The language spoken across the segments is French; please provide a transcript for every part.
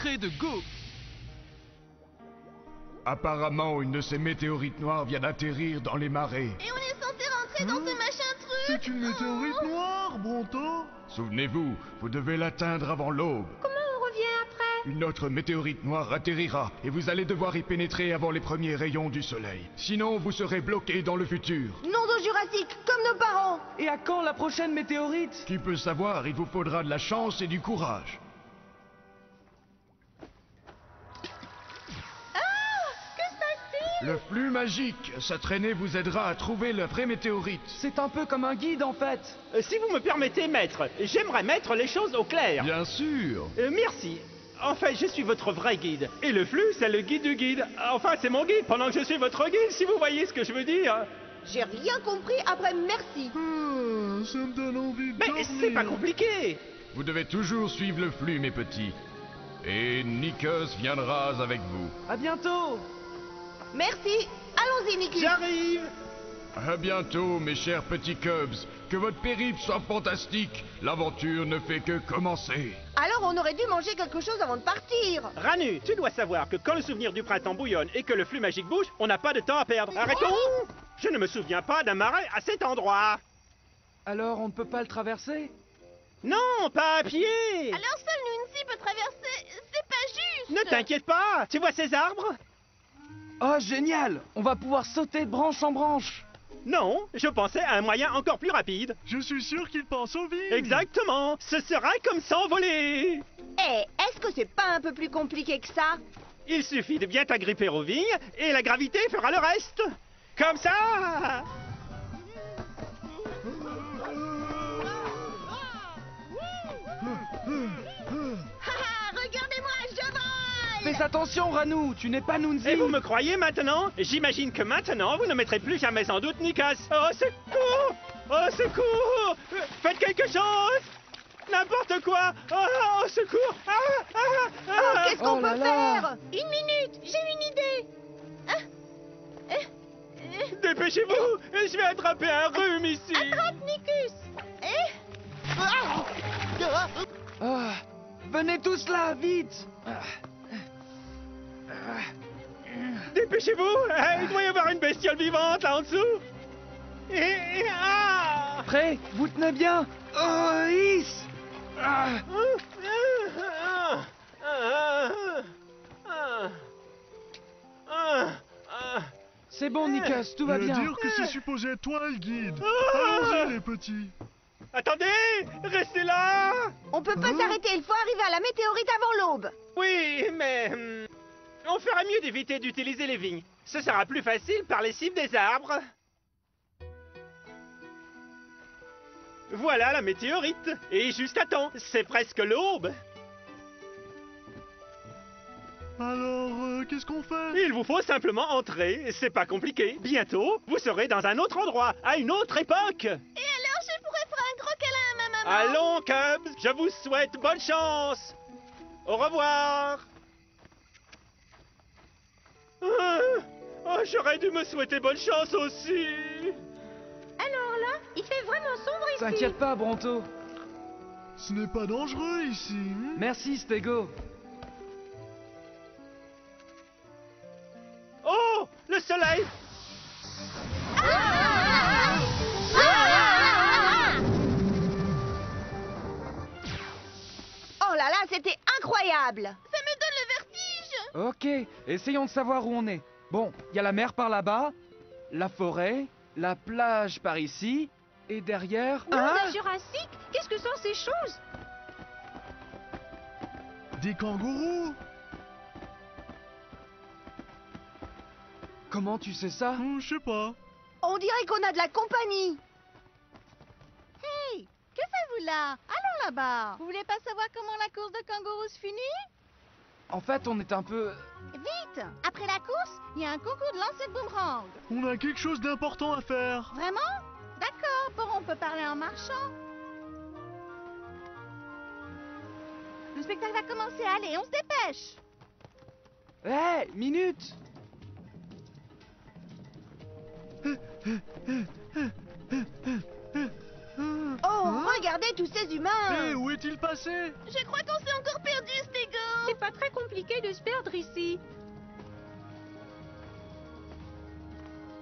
secret de Go. Apparemment, une de ces météorites noires vient d'atterrir dans les marais. Et on est censé rentrer dans ce machin truc. C'est une météorite noire, Bronto. Souvenez-vous, vous devez l'atteindre avant l'aube. Comment on revient après? Une autre météorite noire atterrira et vous allez devoir y pénétrer avant les premiers rayons du soleil. Sinon, vous serez bloqué dans le futur. Nom au Jurassique, comme nos parents. Et à quand la prochaine météorite? Qui peut savoir, il vous faudra de la chance et du courage. Le flux magique, sa traînée vous aidera à trouver la vraie météorite. C'est un peu comme un guide en fait. Si vous me permettez, maître, j'aimerais mettre les choses au clair. Bien sûr. Merci. En fait, je suis votre vrai guide. Et le flux, c'est le guide du guide. Enfin, c'est mon guide pendant que je suis votre guide, si vous voyez ce que je veux dire. J'ai rien compris après merci. Ça me donne envie de Mais dormir. c'est pas compliqué. Vous devez toujours suivre le flux, mes petits. Et Nikos viendra avec vous. À bientôt. Merci. Allons-y, Nicky. J'arrive. À bientôt, mes chers petits cubs. Que votre périple soit fantastique. L'aventure ne fait que commencer. Alors on aurait dû manger quelque chose avant de partir. Ranu, tu dois savoir que quand le souvenir du printemps bouillonne et que le flux magique bouge, on n'a pas de temps à perdre. Arrêtons. Je ne me souviens pas d'un marais à cet endroit. Alors on ne peut pas le traverser? Non, pas à pied. Alors seul Nunzi peut traverser. C'est pas juste. Ne t'inquiète pas. Tu vois ces arbres? Oh génial! On va pouvoir sauter de branche en branche. Non, je pensais à un moyen encore plus rapide. Je suis sûr qu'il pense au vide. Exactement. Ce sera comme s'envoler. Eh, est-ce que c'est pas un peu plus compliqué que ça? Il suffit de bien t'agripper aux vignes et la gravité fera le reste. Comme ça. Regardez-moi, je vole. Fais attention Ranu, tu n'es pas Nunzi. Et vous me croyez maintenant? J'imagine que maintenant, vous ne mettrez plus jamais sans doute Nikos. Oh, secours! Oh, secours! Faites quelque chose! N'importe quoi! Oh, secours! Oh, qu'est-ce qu'on Oh là peut là. faire? Une minute, j'ai une idée. Dépêchez-vous! Je vais attraper un rhume ici! Attrape Nikus. Ah, venez tous là, vite. Dépêchez-vous! Il doit y avoir une bestiole vivante là en dessous! Ah! Prêt? Vous tenez bien? Oh, Is. Ah. C'est bon Nikos, tout va veut bien. dire que c'est supposé être toi le guide. Ah. Allons-y, les petits. Attendez! Restez là! On peut pas s'arrêter, il faut arriver à la météorite avant l'aube. Oui, mais... on ferait mieux d'éviter d'utiliser les vignes. Ce sera plus facile par les cimes des arbres. Voilà la météorite. Et juste à temps, c'est presque l'aube. Alors, qu'est-ce qu'on fait? Il vous faut simplement entrer, c'est pas compliqué. Bientôt, vous serez dans un autre endroit, à une autre époque. Et alors, je pourrais faire un gros câlin à ma maman. Allons, Cubs, je vous souhaite bonne chance. Au revoir. J'aurais dû me souhaiter bonne chance aussi. Alors là, il fait vraiment sombre ici. T'inquiète pas, Bronto. Ce n'est pas dangereux ici. Merci, Stego. Oh, le soleil. Oh là là, c'était incroyable. Ça me donne le vertige. Ok, essayons de savoir où on est. Bon, il y a la mer par là-bas, la forêt, la plage par ici, et derrière... Monde Jurassique, qu'est-ce que sont ces choses? Des kangourous. Comment tu sais ça? Je sais pas. On dirait qu'on a de la compagnie. Hey, que faites-vous là? Allons là-bas. Vous voulez pas savoir comment la course de kangourous finit? En fait, on est un peu... Vite! Après la course, il y a un concours de lancer de boomerang. On a quelque chose d'important à faire. Vraiment? D'accord, bon, on peut parler en marchant. Le spectacle va commencer, allez, on se dépêche. Hé, minute! Oh, regardez tous ces humains. Hé, où est-il passé? Je crois qu'on s'est encore perdu, Stego. C'est pas très compliqué de se perdre ici.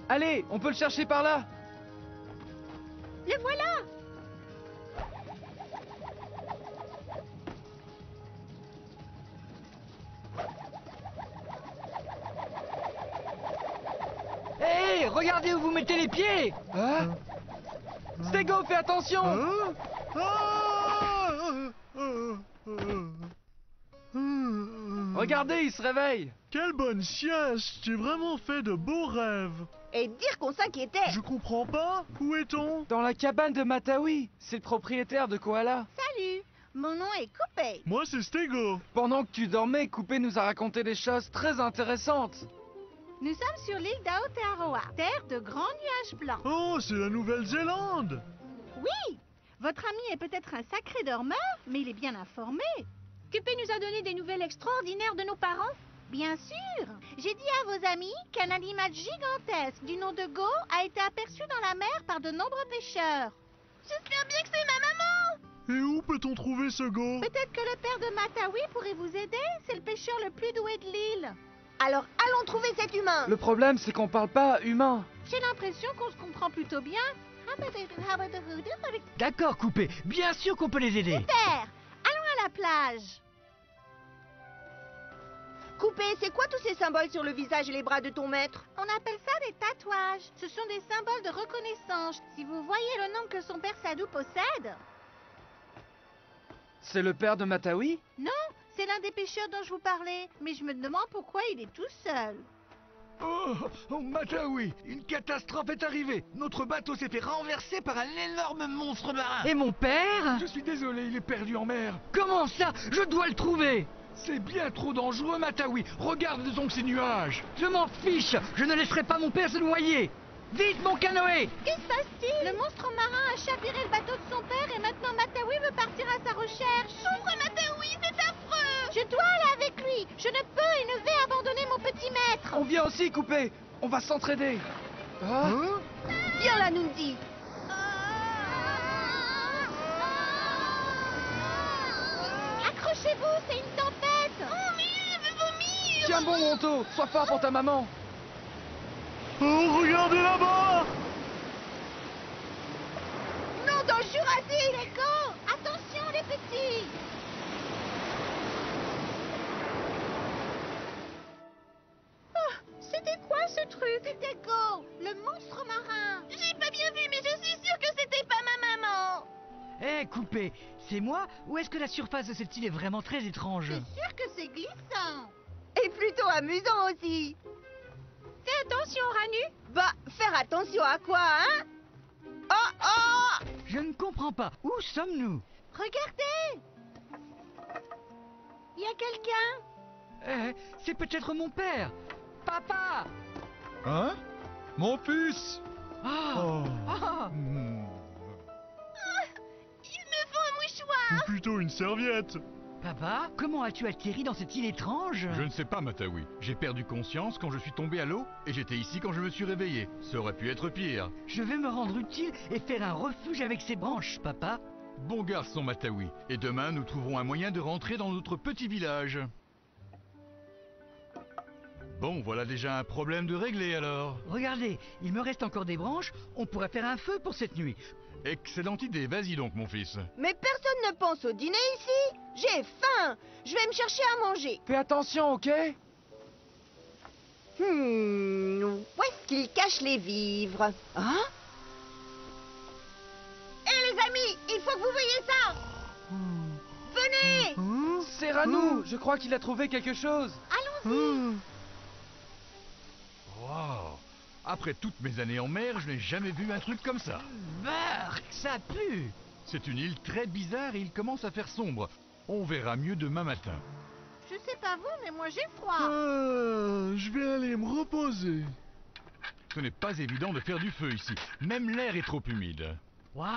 Allez, on peut le chercher par là. Le voilà. Hé, regardez où vous mettez les pieds. Hein? Stego, fais attention. Hein? Ah! Regardez, il se réveille. Quelle bonne sieste! J'ai vraiment fait de beaux rêves. Et dire qu'on s'inquiétait. Je comprends pas. Où est-on? Dans la cabane de Matawi. C'est le propriétaire de Koala. Salut, mon nom est Coupé. Moi, c'est Stego. Pendant que tu dormais, Coupé nous a raconté des choses très intéressantes. Nous sommes sur l'île d'Aotearoa, terre de grands nuages blancs. Oh, c'est la Nouvelle-Zélande. Oui, votre ami est peut-être un sacré dormeur, mais il est bien informé. Cupé nous a donné des nouvelles extraordinaires de nos parents. Bien sûr. J'ai dit à vos amis qu'un animal gigantesque du nom de Go a été aperçu dans la mer par de nombreux pêcheurs. J'espère bien que c'est ma maman. Et où peut-on trouver ce go? Peut-être que le père de Matawi pourrait vous aider. C'est le pêcheur le plus doué de l'île. Alors allons trouver cet humain. Le problème, c'est qu'on parle pas humain. J'ai l'impression qu'on se comprend plutôt bien. D'accord, Coupé. Bien sûr qu'on peut les aider. Super. Allons à la plage. Coupé, c'est quoi tous ces symboles sur le visage et les bras de ton maître? On appelle ça des tatouages. Ce sont des symboles de reconnaissance. Si vous voyez le nom que son père Sadou possède... C'est le père de Matawi? Non, c'est l'un des pêcheurs dont je vous parlais. Mais je me demande pourquoi il est tout seul. Oh, Matawi, une catastrophe est arrivée. Notre bateau s'est fait renverser par un énorme monstre marin. Et mon père? Je suis désolé, il est perdu en mer. Comment ça? Je dois le trouver. C'est bien trop dangereux, Matawi. Regarde donc ces nuages. Je m'en fiche. Je ne laisserai pas mon père se noyer. Vite, mon canoë. Que se passe-t-il? Le monstre marin a chaviré le bateau de son père et maintenant Matawi veut partir à sa recherche. Pauvre Matawi, c'est affreux. Je dois aller avec lui. Je ne peux et ne vais abandonner mon petit maître. On vient aussi, Coupé. On va s'entraider. Ah? Viens là, Nundi. Accrochez-vous, c'est une tempête. Oh, mais je vais vomir. Tiens bon, Monto. Sois fort pour ta maman. Oh, regardez là-bas! Non, dans le Jurassique. Stego, attention les petits. C'était quoi ce truc? C'était Go, le monstre marin. J'ai pas bien vu, mais je suis sûre que c'était pas ma maman. Hé, Coupé, c'est moi ou est-ce que la surface de cette île est vraiment très étrange? C'est sûr que c'est glissant. Et plutôt amusant aussi. Fais attention, Ranu. Bah, faire attention à quoi, hein? Oh, oh! Je ne comprends pas. Où sommes-nous? Regardez. Il y a quelqu'un. C'est peut-être mon père. Papa! Hein? Mon fils? Ah! Oh. Ah! Il me faut un mouchoir. Ou plutôt une serviette. Papa, comment as-tu atterri dans cette île étrange? Je ne sais pas, Matawi. J'ai perdu conscience quand je suis tombé à l'eau et j'étais ici quand je me suis réveillé. Ça aurait pu être pire. Je vais me rendre utile et faire un refuge avec ces branches, papa. Bon garçon, Matawi. Et demain, nous trouverons un moyen de rentrer dans notre petit village. Bon, voilà déjà un problème de réglé alors. Regardez, il me reste encore des branches, on pourrait faire un feu pour cette nuit. Excellente idée, vas-y donc, mon fils. Mais personne ne pense au dîner ici. J'ai faim. Je vais me chercher à manger. Fais attention, ok? Où est-ce qu'il cache les vivres? Hein? Hé les amis, il faut que vous voyez ça. Venez. C'est Ranou. Je crois qu'il a trouvé quelque chose. Waouh! Après toutes mes années en mer, je n'ai jamais vu un truc comme ça. Bark, ça pue. C'est une île très bizarre et il commence à faire sombre. On verra mieux demain matin. Je sais pas vous, mais moi j'ai froid. Je vais aller me reposer. Ce n'est pas évident de faire du feu ici. Même l'air est trop humide. Waouh,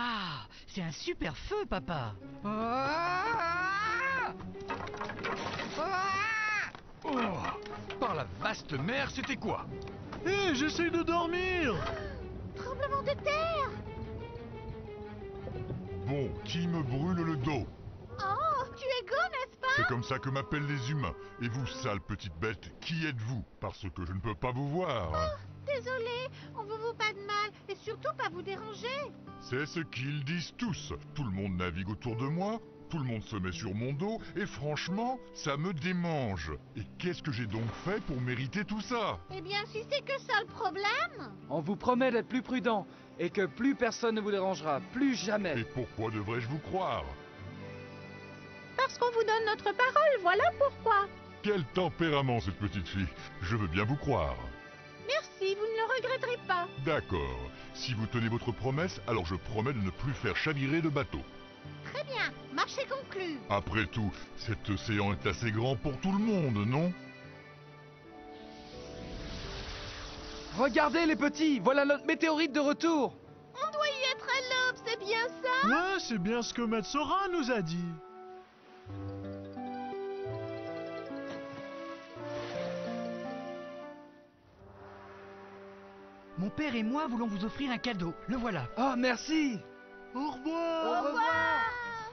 c'est un super feu, papa. Oh! Par la vaste mer, c'était quoi? Hé, j'essaie de dormir. Tremblement de terre. Bon, qui me brûle le dos. Oh, tu es Go, n'est-ce pas? C'est comme ça que m'appellent les humains. Et vous, sale petite bête, qui êtes-vous? Parce que je ne peux pas vous voir. Désolé, on vous veut pas de mal, et surtout pas vous déranger. C'est ce qu'ils disent tous. Tout le monde navigue autour de moi, tout le monde se met sur mon dos, et franchement, ça me démange. Et qu'est-ce que j'ai donc fait pour mériter tout ça? Eh bien, si c'est que ça le problème. On vous promet d'être plus prudent et que plus personne ne vous dérangera, plus jamais. Et pourquoi devrais-je vous croire? Parce qu'on vous donne notre parole, voilà pourquoi. Quel tempérament cette petite fille. Je veux bien vous croire. Merci, vous ne le regretterez pas. D'accord. Si vous tenez votre promesse, alors je promets de ne plus faire chavirer de bateau. Très bien, marché conclu. Après tout, cet océan est assez grand pour tout le monde, non? Regardez les petits, voilà notre météorite de retour. On doit y être à l'aube, c'est bien ça? Ouais, c'est bien ce que Maître Sora nous a dit. Mon père et moi voulons vous offrir un cadeau. Le voilà. Oh, merci. Au revoir. Au revoir.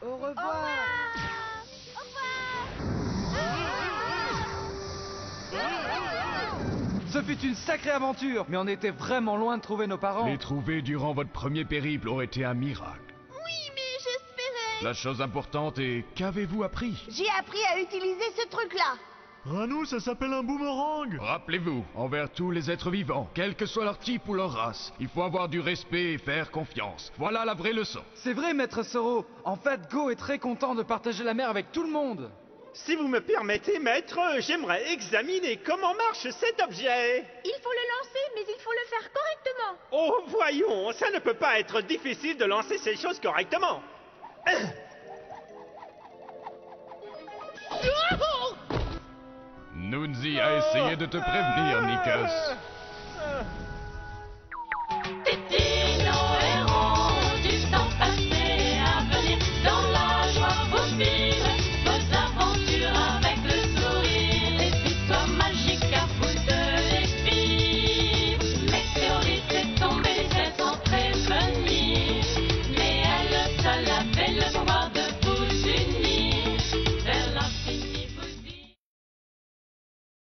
Au revoir. Ce fut une sacrée aventure, mais on était vraiment loin de trouver nos parents. Les trouver durant votre premier périple aurait été un miracle. Oui, mais j'espérais. La chose importante est, qu'avez-vous appris? J'ai appris à utiliser ce truc-là. Ranou, ça s'appelle un boomerang. Rappelez-vous, envers tous les êtres vivants, quel que soit leur type ou leur race, il faut avoir du respect et faire confiance. Voilà la vraie leçon. C'est vrai, Maître Soro. En fait, Go est très content de partager la mer avec tout le monde. Si vous me permettez, maître, j'aimerais examiner comment marche cet objet. Il faut le lancer, mais il faut le faire correctement. Oh, voyons, ça ne peut pas être difficile de lancer ces choses correctement. Nunzi a essayé de te prévenir, Nikos.